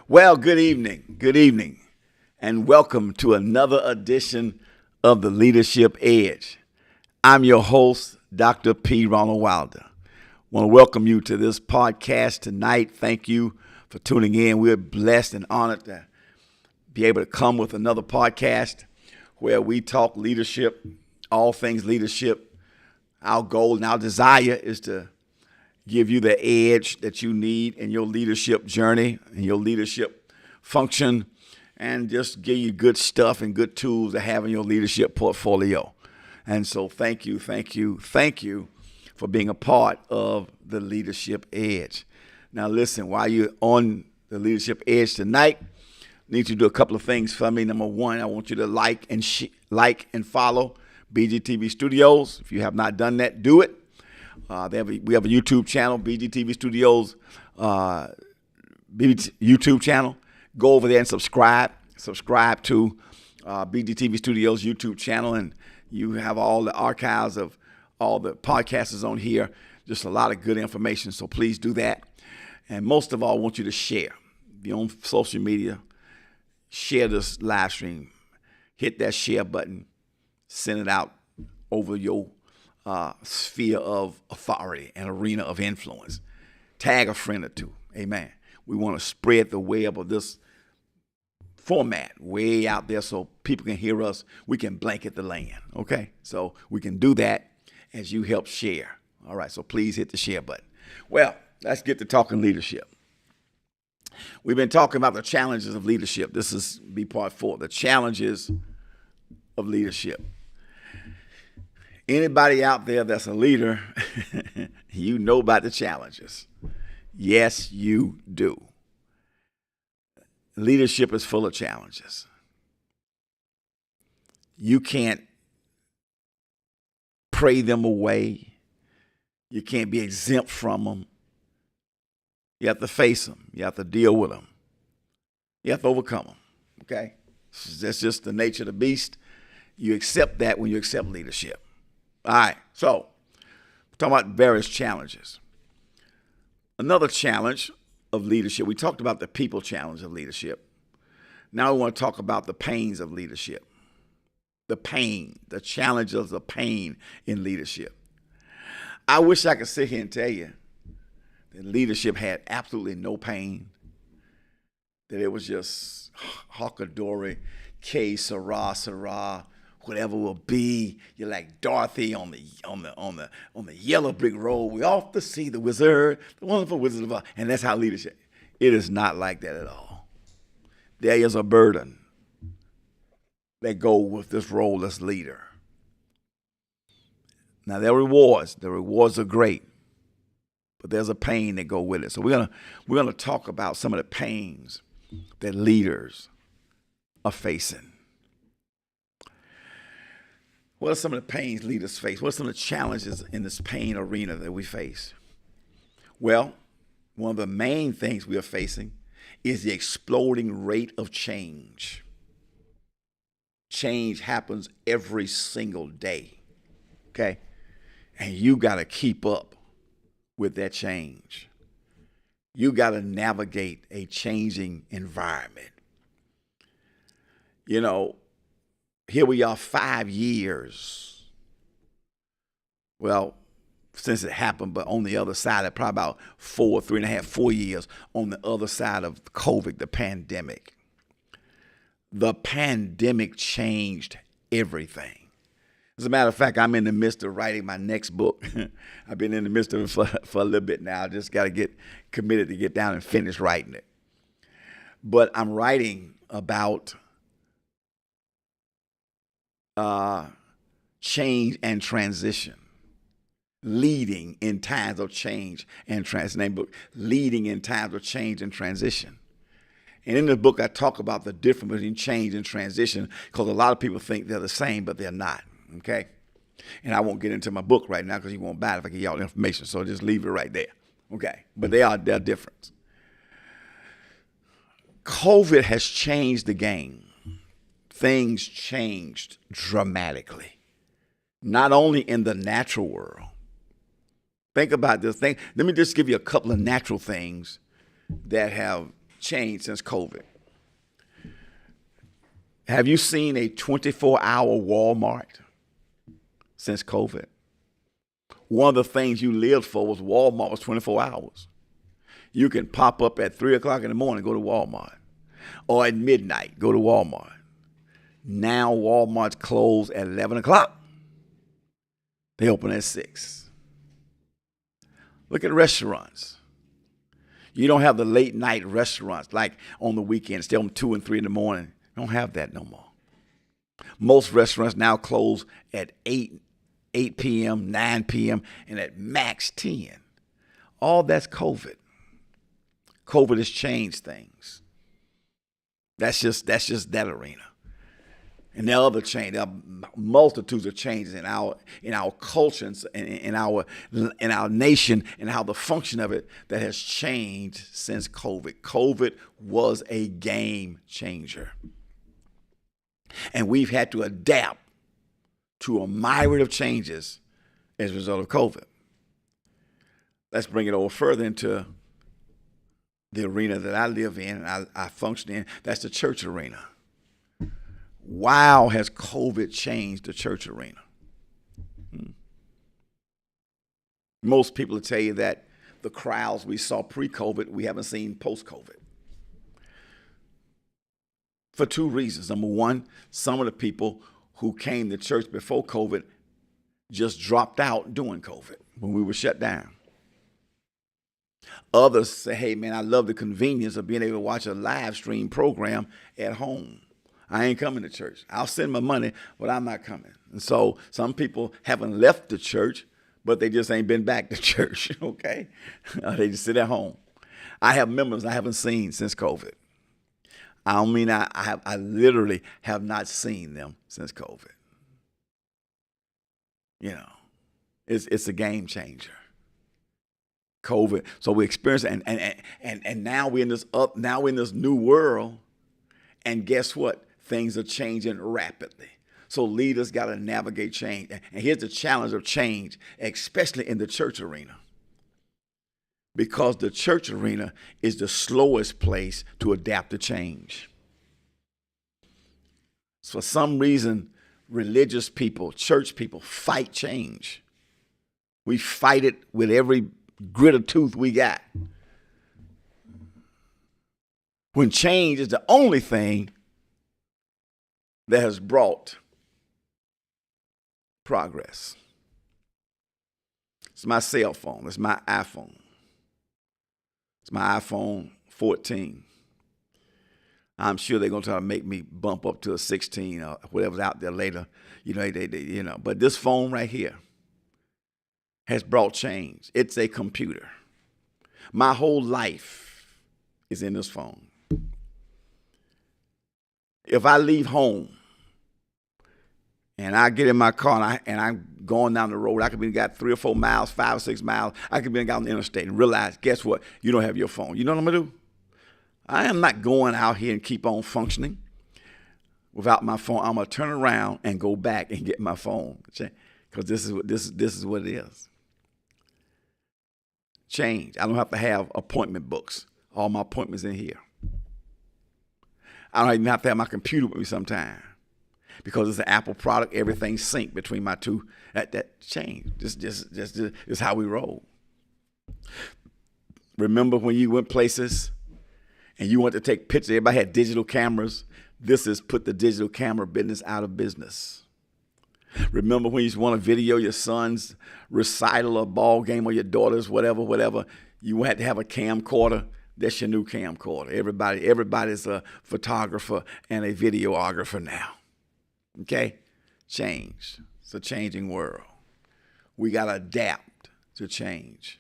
Well, good evening, and welcome to another edition of the Leadership Edge. I'm your host, Dr. P. Ronald Wilder. I want to welcome you to this podcast tonight. Thank you for tuning in. We're blessed and honored to be able to come with another podcast where we talk leadership, all things leadership. Our goal and our desire is to give you the edge that you need in your leadership journey and your leadership function, and just give you good stuff and good tools to have in your leadership portfolio. And so thank you for being a part of the Leadership Edge. Now listen, while you're on the Leadership Edge tonight, I need you to do a couple of things for me. Number one, I want you to like and follow BGTV Studios. If you have not done that, do it. We have a YouTube channel, BGTV Studios YouTube channel. Go over there and subscribe. Subscribe to BGTV Studios YouTube channel, and you have all the archives of all the podcasts on here. Just a lot of good information, so please do that. And most of all, I want you to share. If you're on social media, share this live stream. Hit that share button. Send it out over your sphere of authority and arena of influence. Tag a friend or two. Amen. We want to spread the web of this format way out there so people can hear us. We can blanket the land. Okay? So we can do that as you help share. All right. So please hit the share button. Well, let's get to talking leadership. We've been talking about the challenges of leadership. This is part 4, the challenges of leadership. Anybody out there that's a leader, you know about the challenges. Yes, you do. Leadership is full of challenges. You can't pray them away. You can't be exempt from them. You have to face them. You have to deal with them. You have to overcome them. Okay? That's just the nature of the beast. You accept that when you accept leadership. All right, so we're talking about various challenges. Another challenge of leadership, we talked about the people challenge of leadership. Now we want to talk about the pains of leadership. The pain, the challenges of pain in leadership. I wish I could sit here and tell you that leadership had absolutely no pain, that it was just hawkadory, que sera, whatever will be. You're like Dorothy on the yellow brick road. We off to see the wizard, the wonderful Wizard of Oz. And that's how leadership. It is not like that at all. There is a burden that go with this role as leader. Now there are rewards. The rewards are great, but there's a pain that go with it. So we're gonna talk about some of the pains that leaders are facing. What are some of the pains leaders face? What are some of the challenges in this pain arena that we face? Well, one of the main things we are facing is the exploding rate of change. Change happens every single day, okay? And you got to keep up with that change. You got to navigate a changing environment. You know, here we are 5 years. Well, since it happened, but on the other side of probably about 4 years on the other side of COVID, the pandemic. The pandemic changed everything. As a matter of fact, I'm in the midst of writing my next book. I've been in the midst of it for a little bit now. I just got to get committed to get down and finish writing it. But I'm writing about change and transition, leading in times of change and transition. Book, Leading in Times of Change and Transition. And in the book, I talk about the difference between change and transition, because a lot of people think they're the same, but they're not. Okay, and I won't get into my book right now because you won't buy it if I give y'all the information. So just leave it right there. Okay, but they're different. COVID has changed the game. Things changed dramatically, not only in the natural world. Think about this thing. Let me just give you a couple of natural things that have changed since COVID. Have you seen a 24-hour Walmart since COVID? One of the things you lived for was Walmart was 24 hours. You can pop up at 3 o'clock in the morning, go to Walmart. Or at midnight, go to Walmart. Now Walmart's closed at 11 o'clock. They open at 6. Look at restaurants. You don't have the late night restaurants like on the weekend, stay on 2 and 3 in the morning. You don't have that no more. Most restaurants now close at 8 p.m., 9 p.m., and at max 10. All that's COVID. COVID has changed things. That's just that arena. And there are other changes. There are multitudes of changes in our culture and in our nation and how the function of it that has changed since COVID. COVID was a game changer. And we've had to adapt to a myriad of changes as a result of COVID. Let's bring it over further into the arena that I live in and I function in. That's the church arena. Wow, has COVID changed the church arena? Most people will tell you that the crowds we saw pre-COVID, we haven't seen post-COVID. For two reasons. Number one, some of the people who came to church before COVID just dropped out during COVID when we were shut down. Others say, hey, man, I love the convenience of being able to watch a live stream program at home. I ain't coming to church. I'll send my money, but I'm not coming. And so some people haven't left the church, but they just ain't been back to church, okay? They just sit at home. I have members I haven't seen since COVID. I don't mean I literally have not seen them since COVID. You know, it's a game changer. COVID. So we experience it, and now we're in this new world, and guess what? Things are changing rapidly. So leaders got to navigate change. And here's the challenge of change, especially in the church arena. Because the church arena is the slowest place to adapt to change. So for some reason, religious people, church people fight change. We fight it with every grit of tooth we got. When change is the only thing that has brought progress. It's my cell phone. It's my iPhone. It's my iPhone 14. I'm sure they're going to try to make me bump up to a 16 or whatever's out there later. But this phone right here has brought change. It's a computer. My whole life is in this phone. If I leave home and I get in my car and I'm going down the road, I could be got 3 or 4 miles, 5 or 6 miles. I could be out on the interstate and realize, guess what? You don't have your phone. You know what I'm going to do? I am not going out here and keep on functioning without my phone. I'm going to turn around and go back and get my phone. Because this is what it is. Change. I don't have to have appointment books. All my appointments in here. I don't even have to have my computer with me sometime. Because it's an Apple product, everything's synced between my two. That change. Just is how we roll. Remember when you went places and you went to take pictures, everybody had digital cameras. This has put the digital camera business out of business. Remember when you used to want to video your son's recital or ball game or your daughter's whatever, you had to have a camcorder. That's your new camcorder. Everybody's a photographer and a videographer now. Okay? Change. It's a changing world. We got to adapt to change.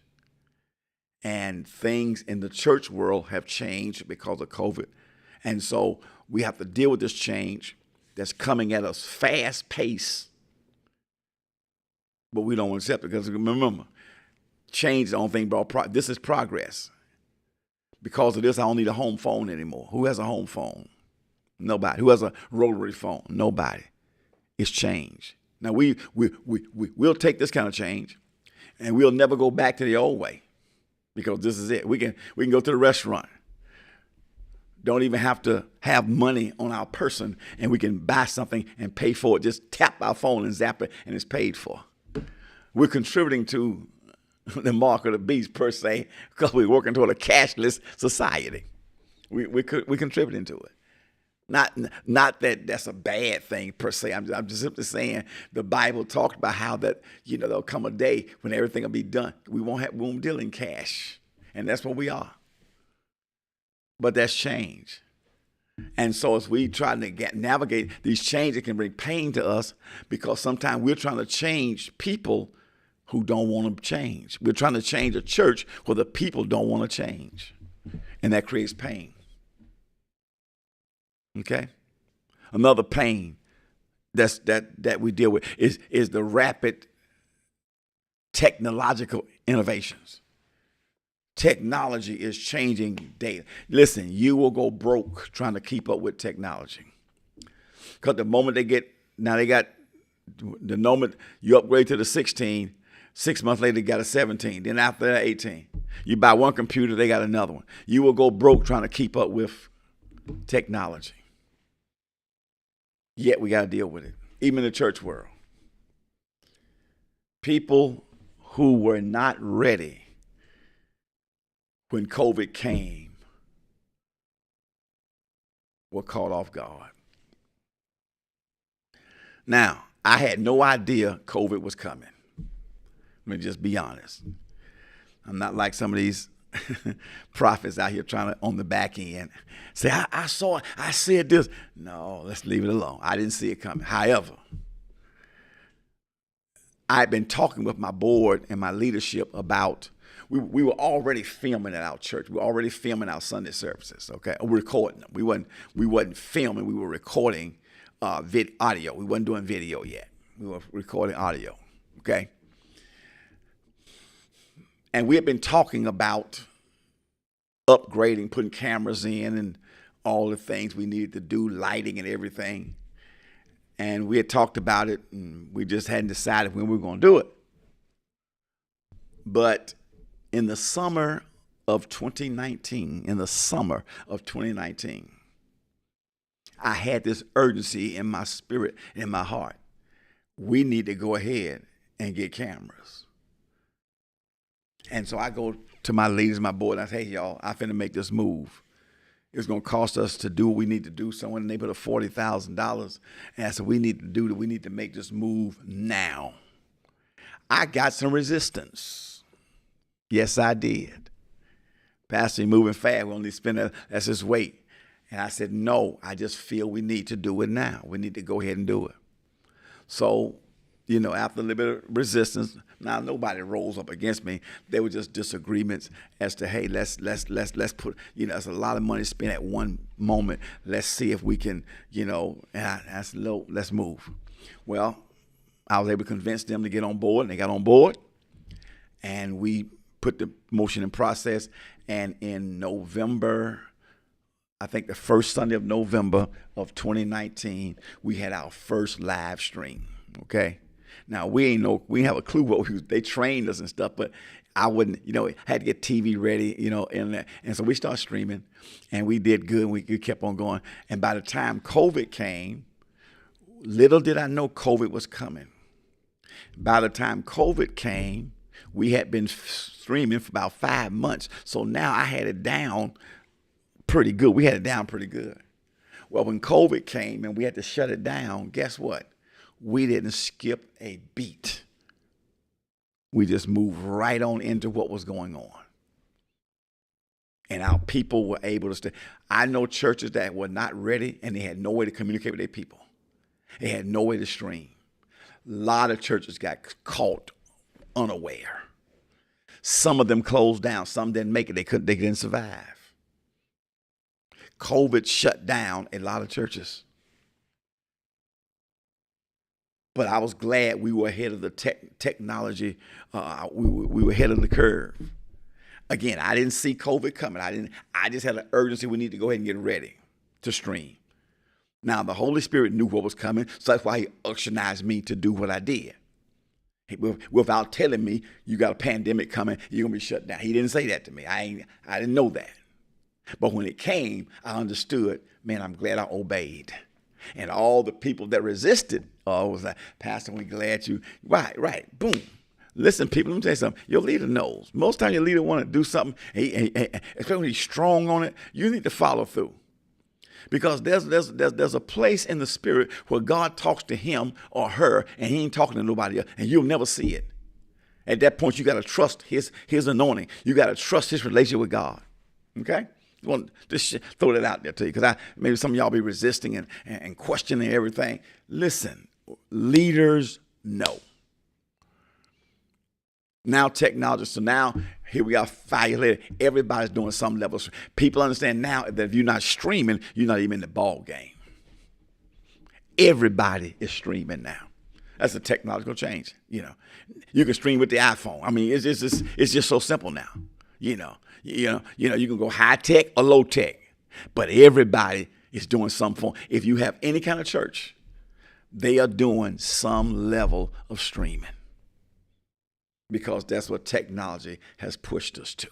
And things in the church world have changed because of COVID. And so we have to deal with this change that's coming at us fast pace. But we don't accept it because remember, change is the only thing brought this is progress. Because of this, I don't need a home phone anymore. Who has a home phone? Nobody. Who has a rotary phone? Nobody. It's change. Now we'll take this kind of change, and we'll never go back to the old way, because this is it. We can go to the restaurant. Don't even have to have money on our person, and we can buy something and pay for it. Just tap our phone and zap it, and it's paid for. We're contributing to the mark of the beast, per se, because we're working toward a cashless society. We're contributing to it. Not that that's a bad thing, per se. I'm just simply saying the Bible talked about how that, there'll come a day when everything will be done. We won't deal in cash, and that's what we are. But that's change. And so as we try to navigate these changes, it can bring pain to us because sometimes we're trying to change people who don't want to change. We're trying to change a church where the people don't want to change. And that creates pain. Okay? Another pain that we deal with is the rapid technological innovations. Technology is changing daily. Listen, you will go broke trying to keep up with technology. Because the moment the moment you upgrade to the 16, 6 months later, they got a 17. Then after that, 18. You buy one computer, they got another one. You will go broke trying to keep up with technology. Yet we got to deal with it, even in the church world. People who were not ready when COVID came were caught off guard. Now, I had no idea COVID was coming. Let me just be honest. I'm not like some of these prophets out here trying to, on the back end, say, I saw it, I said this. No, let's leave it alone. I didn't see it coming. However, I've been talking with my board and my leadership about, we were already filming at our church. We were already filming our Sunday services, okay? Or recording them. We wasn't filming, we were recording audio. We wasn't doing video yet. We were recording audio, okay? And we had been talking about upgrading, putting cameras in and all the things we needed to do, lighting and everything. And we had talked about it, and we just hadn't decided when we were going to do it. But in the summer of 2019, I had this urgency in my spirit, in my heart. We need to go ahead and get cameras. And so I go to my leaders, my board, and I say, hey, y'all, I'm finna make this move. It's going to cost us to do what we need to do, somewhere in the neighborhood of $40,000. And I said, we need to make this move now. I got some resistance. Yes, I did. Pastor, you're moving fast. We only spend that. Let's just wait. And I said, no, I just feel we need to do it now. We need to go ahead and do it. So, after a little bit of resistance, now nobody rolls up against me. They were just disagreements as to, hey, let's put, there's a lot of money spent at one moment. Let's see if we can, let's move. Well, I was able to convince them to get on board, and they got on board. And we put the motion in process. And in November, I think the first Sunday of November of 2019, we had our first live stream. Okay. Now we have a clue what they trained us and stuff, but I wouldn't, had to get TV ready, and so we started streaming, and we did good. And we kept on going. And by the time COVID came, little did I know COVID was coming. By the time COVID came, we had been streaming for about 5 months. So now I had it down pretty good. We had it down pretty good. Well, when COVID came and we had to shut it down, guess what? We didn't skip a beat. We just moved right on into what was going on. And our people were able to stay. I know churches that were not ready and they had no way to communicate with their people. They had no way to stream. A lot of churches got caught unaware. Some of them closed down. Some didn't make it. They didn't survive. COVID shut down a lot of churches. But I was glad we were ahead of the technology. We were ahead of the curve. Again, I didn't see COVID coming. I just had an urgency. We need to go ahead and get ready to stream. Now, the Holy Spirit knew what was coming, so that's why he unctionized me to do what I did. Without telling me, you got a pandemic coming, you're going to be shut down. He didn't say that to me. I didn't know that. But when it came, I understood, man, I'm glad I obeyed. And all the people that resisted was like, Pastor, we're glad you, right, boom. Listen, people, let me tell you something. Your leader knows. Most time your leader want to do something, especially when he's strong on it, you need to follow through. Because there's a place in the spirit where God talks to him or her, and he ain't talking to nobody else, and you'll never see it. At that point, you got to trust his anointing. You got to trust his relationship with God. Okay? I want to just throw that out there to you, because maybe some of y'all be resisting and questioning everything. Listen, leaders know. Now technology, so now here we are 5 years later, everybody's doing some level. People understand now that if you're not streaming, you're not even in the ball game. Everybody is streaming now. That's a technological change. You know, you can stream with the iPhone. I mean, it's just so simple now. You can go high tech or low tech, but everybody is doing some form. If you have any kind of church, they are doing some level of streaming, because that's what technology has pushed us to.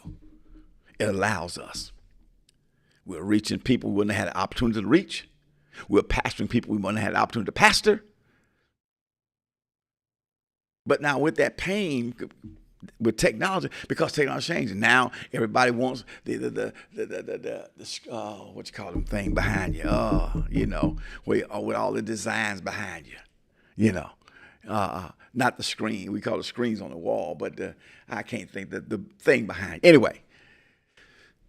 It allows us. We're reaching people we wouldn't have had the opportunity to reach. We're pastoring people we wouldn't have had the opportunity to pastor. But now with that pain, with technology, because technology is changing, now everybody wants the what you call them thing behind you, with all the designs behind you, not the screen. We call it screens on the wall, but I can't think the thing behind. Anyway,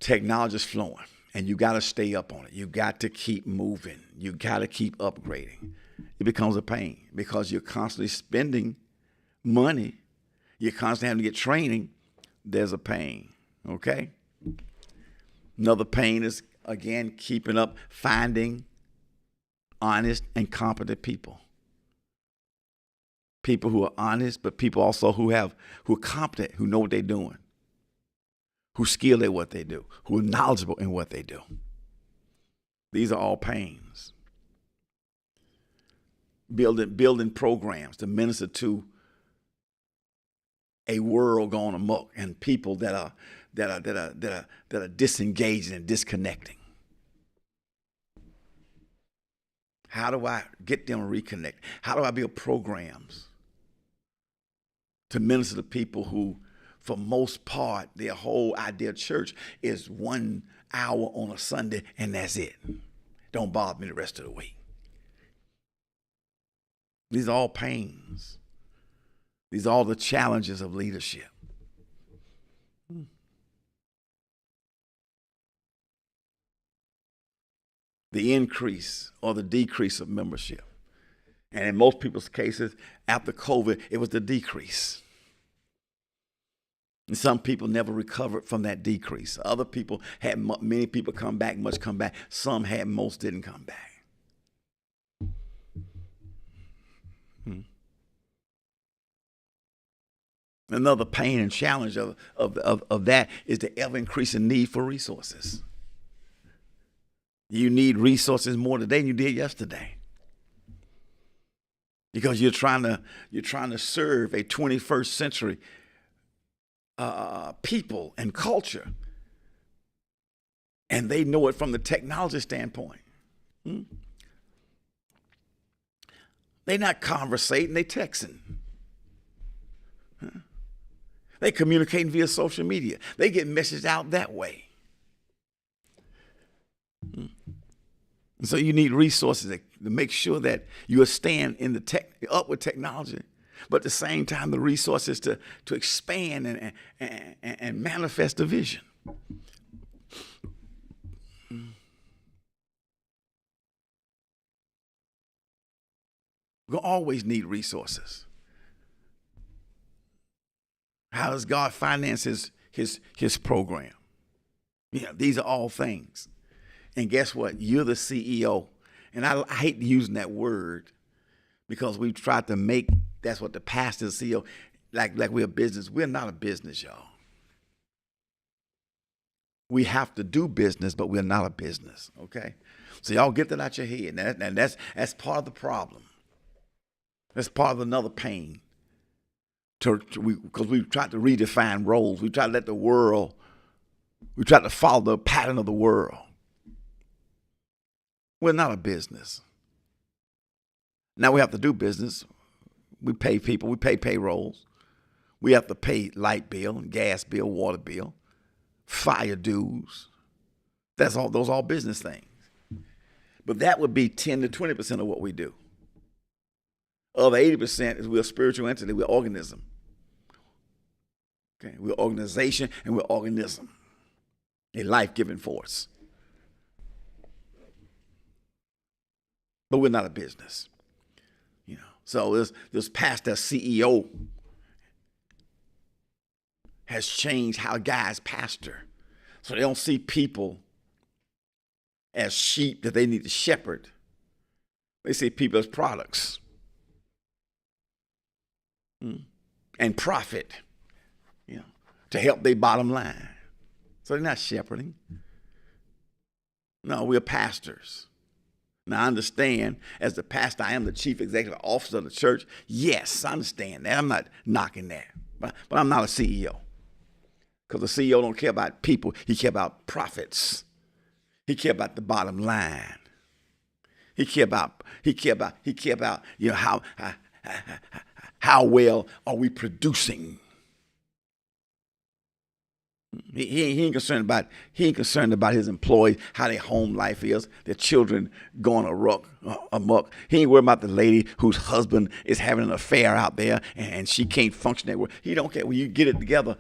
technology is flowing, and you got to stay up on it. You got to keep moving. You got to keep upgrading. It becomes a pain because you're constantly spending money. You're constantly having to get training. There's a pain. Okay. Another pain is, again, keeping up, finding honest and competent people. People who are honest, but people also who are competent, who know what they're doing, who are skilled at what they do, who are knowledgeable in what they do. These are all pains. Building programs to minister to a world going amok and people that are disengaged and disconnecting. How do I get them to reconnect? How do I build programs to minister to people who, for most part, their whole idea of church is 1 hour on a Sunday and that's it. Don't bother me the rest of the week. These are all pains. These are all the challenges of leadership. The increase or the decrease of membership. And in most people's cases, after COVID, it was the decrease. And some people never recovered from that decrease. Other people had many people come back, much come back. Some had, most didn't come back. Another pain and challenge of that is the ever-increasing need for resources. You need resources more today than you did yesterday, because you're trying to serve a 21st century people and culture, and they know it from the technology standpoint. They're not conversating; they texting. They communicating via social media. They get messages out that way. And so you need resources to make sure that you are staying in up with technology, but at the same time, the resources to expand and manifest the vision. We'll always need resources. How does God finance his program? These are all things. And guess what? You're the CEO. And I hate using that word, because we've tried to make that's what the pastor is CEO, like we're a business. We're not a business, y'all. We have to do business, but we're not a business, okay? So y'all get that out your head. And that's part of the problem. That's part of another pain. Because we've tried to redefine roles. We try to let the world We try to follow the pattern of the world. We're not a business. Now we have to do business. We pay people. We pay payrolls. We have to pay light bill, gas bill, water bill, fire dues. Those are all business things. But that would be 10 to 20% of what we do. Other 80% is we're a spiritual entity. We're organism. Okay, we're organization and we're organism. A life-giving force. But we're not a business. So this pastor CEO has changed how guys pastor. So they don't see people as sheep that they need to shepherd. They see people as products and profit, to help their bottom line. So they're not shepherding. No, we're pastors. Now, I understand, as the pastor, I am the chief executive officer of the church. Yes, I understand that. I'm not knocking that. But I'm not a CEO. Because the CEO don't care about people. He care about profits. He care about the bottom line. He care about how well are we producing. He ain't concerned about his employees, how their home life is, their children going amok. He ain't worried about the lady whose husband is having an affair out there and she can't function at work. He don't care. When you get it together,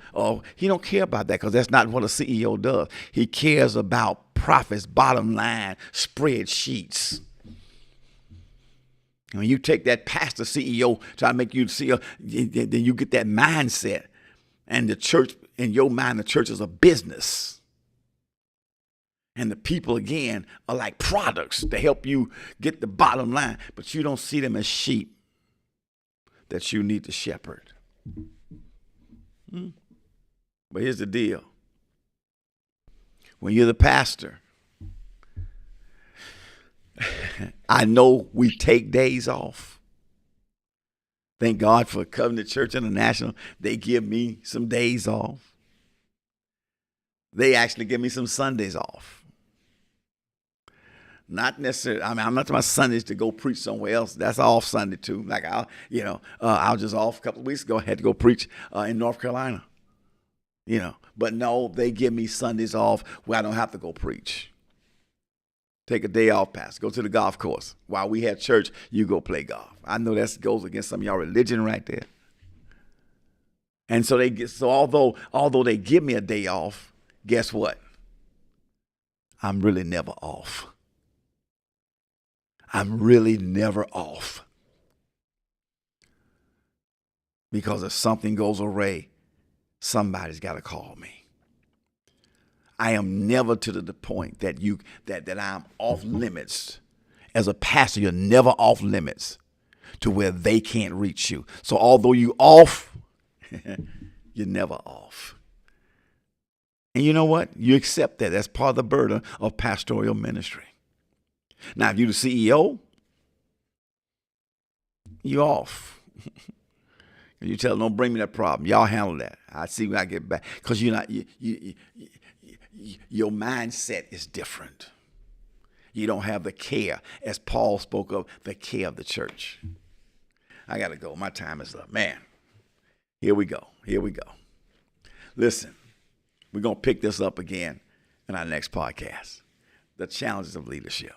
he don't care about that, because that's not what a CEO does. He cares about profits, bottom line, spreadsheets. When you take that pastor CEO, try to make you CEO, then you get that mindset. And the church, in your mind, the church is a business. And the people, again, are like products to help you get the bottom line. But you don't see them as sheep that you need to shepherd. But here's the deal. When you're the pastor, I know we take days off. Thank God for Covenant Church International. They give me some days off. They actually give me some Sundays off. Not necessarily. I'm not talking about Sundays to go preach somewhere else. That's off Sunday too. Like I was just off a couple of weeks ago. I had to go preach in North Carolina. But no, they give me Sundays off where I don't have to go preach. Take a day off, pastor. Go to the golf course. While we have church, you go play golf. I know that goes against some of y'all religion right there. And so although they give me a day off, guess what? I'm really never off. I'm really never off. Because if something goes awry, somebody's got to call me. I am never to the point that I'm off limits. As a pastor, you're never off limits to where they can't reach you. So although you off, you're never off. And you know what? You accept that. That's part of the burden of pastoral ministry. Now, if you're the CEO, you're off. You tell them, don't bring me that problem. Y'all handle that. I see when I get back. Because you're not, your mindset is different. You don't have the care, as Paul spoke of, the care of the church. I got to go. My time is up. Man, here we go. Listen, we're going to pick this up again in our next podcast, the challenges of leadership.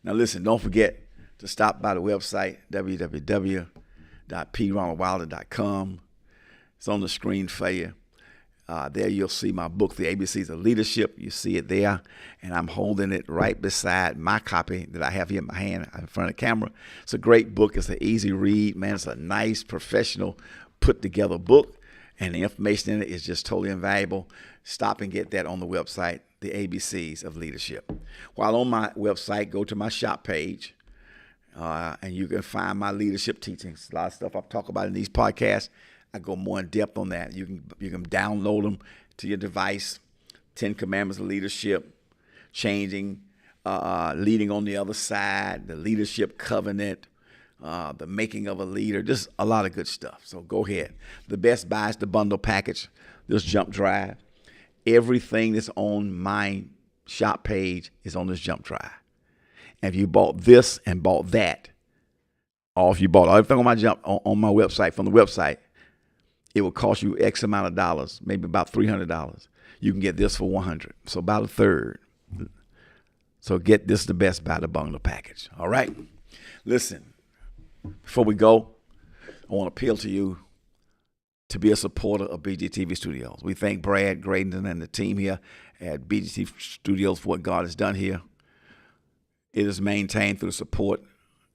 Now, listen, don't forget to stop by the website, www.pronaldwilder.com. It's on the screen for you. There you'll see my book, The ABCs of Leadership. You see it there, and I'm holding it right beside my copy that I have here in my hand in front of the camera. It's a great book. It's an easy read, man. It's a nice, professional, put-together book, and the information in it is just totally invaluable. Stop and get that on the website, The ABCs of Leadership. While on my website, go to my shop page, and you can find my leadership teachings. A lot of stuff I've talked about in these podcasts. I go more in depth on that. You can download them to your device. 10 Commandments of Leadership, leading on the other side, the leadership covenant, the making of a leader, just a lot of good stuff. So go ahead. The best buy is the bundle package, this Jump Drive. Everything that's on my shop page is on this jump drive. And if you bought this and bought that, or if you bought everything on my website, from the website, it will cost you X amount of dollars, maybe about $300. You can get this for $100, so about a third. So get this, the Best Buy, the bundle package. All right? Listen, before we go, I want to appeal to you to be a supporter of BGTV Studios. We thank Brad Graydon and the team here at BGTV Studios for what God has done here. It is maintained through the support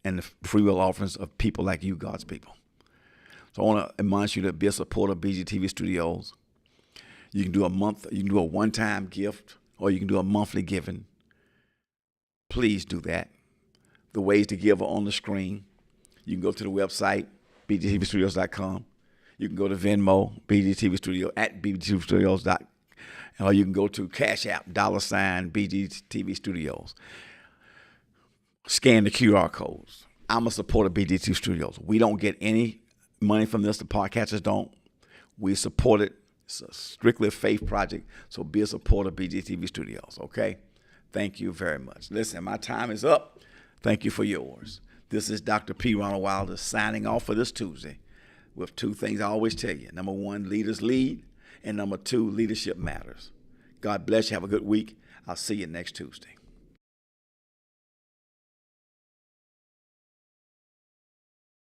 and the free will offerings of people like you, God's people. So I want to admonish you to be a supporter of BGTV Studios. You can do a one-time gift, or you can do a monthly giving. Please do that. The ways to give are on the screen. You can go to the website, bgtvstudios.com. You can go to Venmo, BGTV Studio, at bgtvstudios. Or you can go to Cash App, $ BGTV Studios. Scan the QR codes. I'm a supporter of BGTV Studios. We don't get any money from this. The podcasters don't. We support it. It's strictly a faith project. So be a supporter of BGTV Studios, okay? Thank you very much. Listen, my time is up. Thank you for yours. This is Dr. P. Ronald Wilder signing off for this Tuesday with two things I always tell you. Number one, leaders lead. And number two, leadership matters. God bless you. Have a good week. I'll see you next Tuesday.